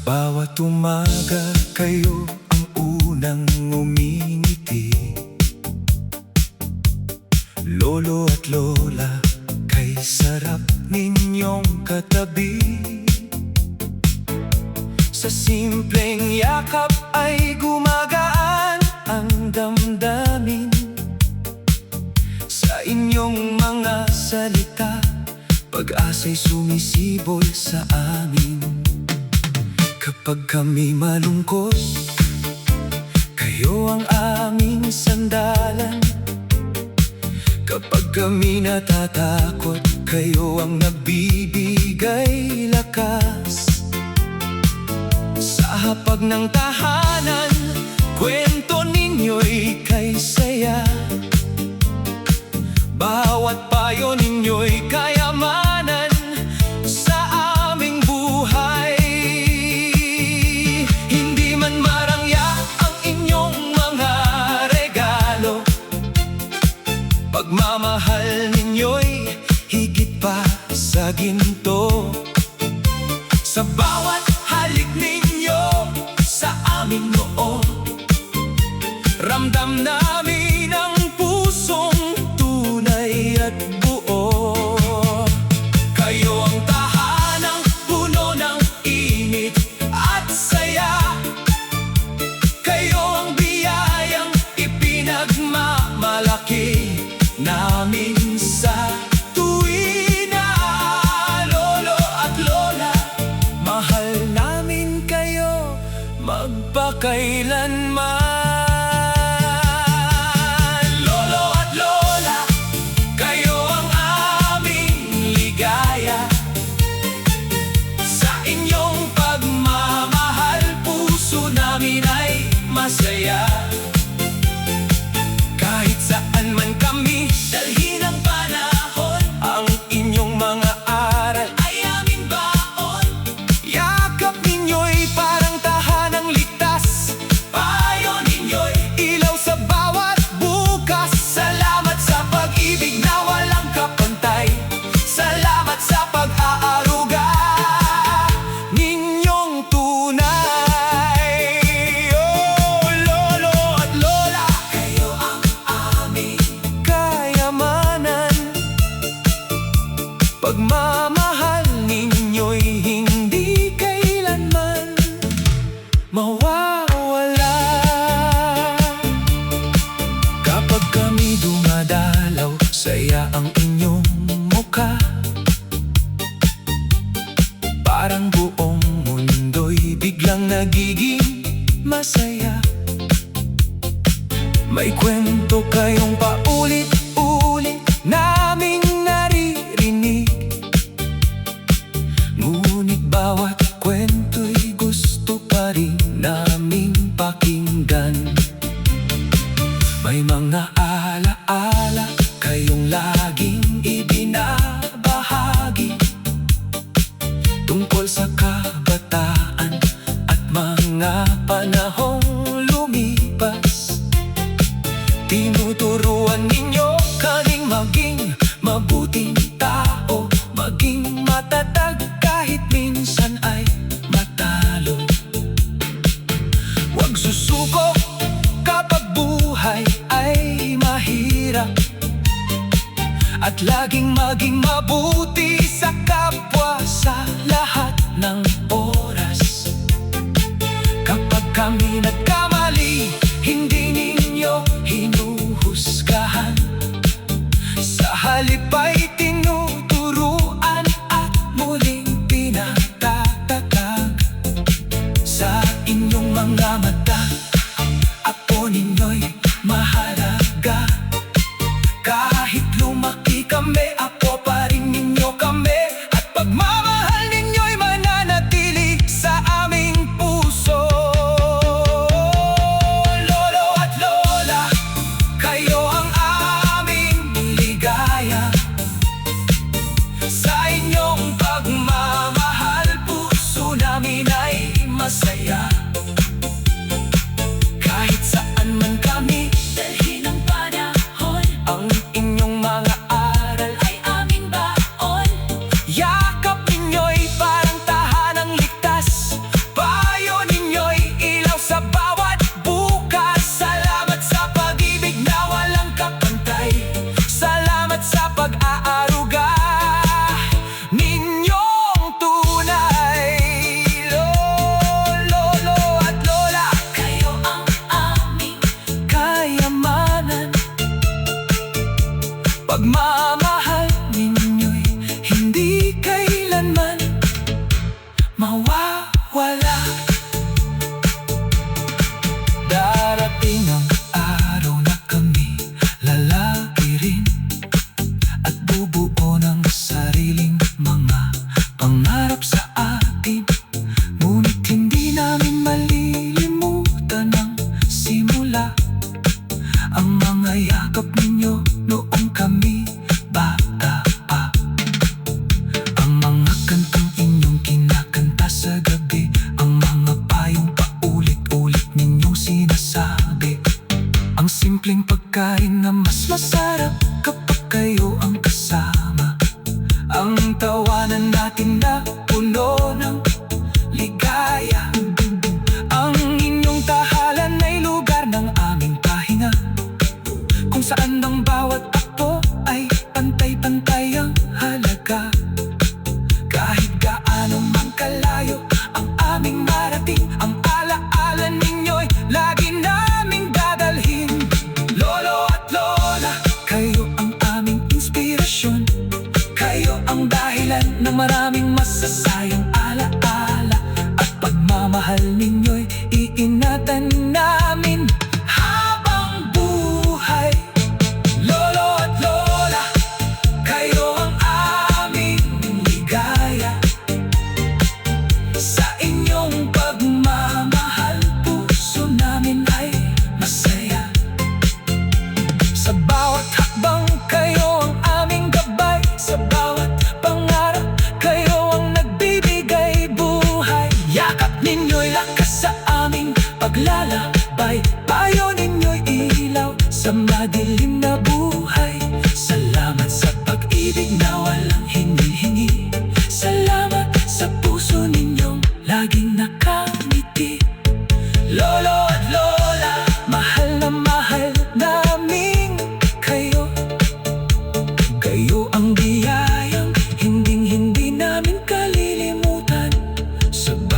Bawat umaga kayo ang unang ngumingiti. Lolo at lola, kay sarap ninyong katabi. Sa simpleng yakap ay gumagaan ang damdamin. Sa inyong mga salita, pag-asa'y sumisibol sa amin. Kapag kami malungkot, kayo ang aming sandalan. Kapag kami natatakot, kayo ang nagbibigay lakas. Sa hapag ng tahanan, kwento ninyo'y kay saya. Bawat payo ninyo'y kayamanan sa aming buhay. Hindi man marangya ang inyong mga regalo, pagmamahal ninyo'y higit pa sa ginto. Sa bawat halik ninyo sa aming noo, ramdam namin ang pusong tunay at buo. Kayo ang tahanang puno ng init at saya. Kayo ang biyayang ipinagmamalaki namin sa tuwina. Lolo at lola, mahal namin kayo magpakailanman. Lolo at lola, kayo ang aming ligaya. Sa inyong pagmamahal, puso namin ay masaya. Kahit saan man kami dalhin ang panahon, ang inyong mga aral ay aming baon. Yakap ninyo'y parang tahanang ligtas, payo ninyo'y ilaw sa bawat bukas. Salamat sa pag-ibig na walang kapantay. Salamat sa pag-aaruga ninyong tunay. Oh, lolo at lola, kayo ang aming kayamanan. Pagmamahal ninyo'y hindi kailanman mawawala. Kapag kami dumadalaw, saya ang inyong mukha. Parang buong mundo'y biglang nagiging masaya. May kwento kayong paulit-ulit naming naririnig, ngunit bawat kwento'y gusto pa rin naming pakinggan. May mga alaala kayong laging ibinabahagi, tungkol sa kabataan at mga panahong lumipas. Tinuturuan ninyo kaming maging mabuting tao, maging matatag kahit minsan ay matalo. Huwag susuko kapag buhay ay mahirap, at laging maging mabuti sa kapwa sa lahat ng oras. Kapag kami nagkamali, hindi ninyo hinuhusgahan. Sa halip ay tinuturuan at muling pinatatag. Sa inyong mga mata, apo ninyo'y mahalaga. Kahit lumaki kami, apo pa rin ninyo kami. At pagmamahal ninyo'y mananatili sa aming puso. Lolo at lola, kayo ang aming ligaya. Sa inyong pagmamahal, puso namin ay masaya. Kahit saan man kami dalhin ang panahon, ang inyong mga aral ay aming baon. Yakap ninyo'y parang tahanang ligtas, pagkain na mas masarap kapag kayo ang kasama. Ang tawanan natin na puno ng ligaya. Ang inyong tahanan ay lugar ng aming pahinga, kung saan ang bawat akto ay pantay-pantay ang halaga. Kahit gaano man kalayo ang aming marating, ang alaala ninyo'y lagi naming dadalhin. Lolo at lola, kayo ang aming inspirasyon. Kayo ang dahilan ng maraming masasayang alaala. At pagmamahal ninyo'y iingatan namin habang buhay. Lolo at lola, kayo ang aming ligaya. Sa inyong pagmamahal, puso namin ay masaya. Sa bawat hakbang, kayo ang aming gabay. Sa bawat pangarap, kayo ang nagbibigay buhay. Yakap ninyo'y lakas sa aming paglalakbay. Payo ninyo'y ilaw sa madilim na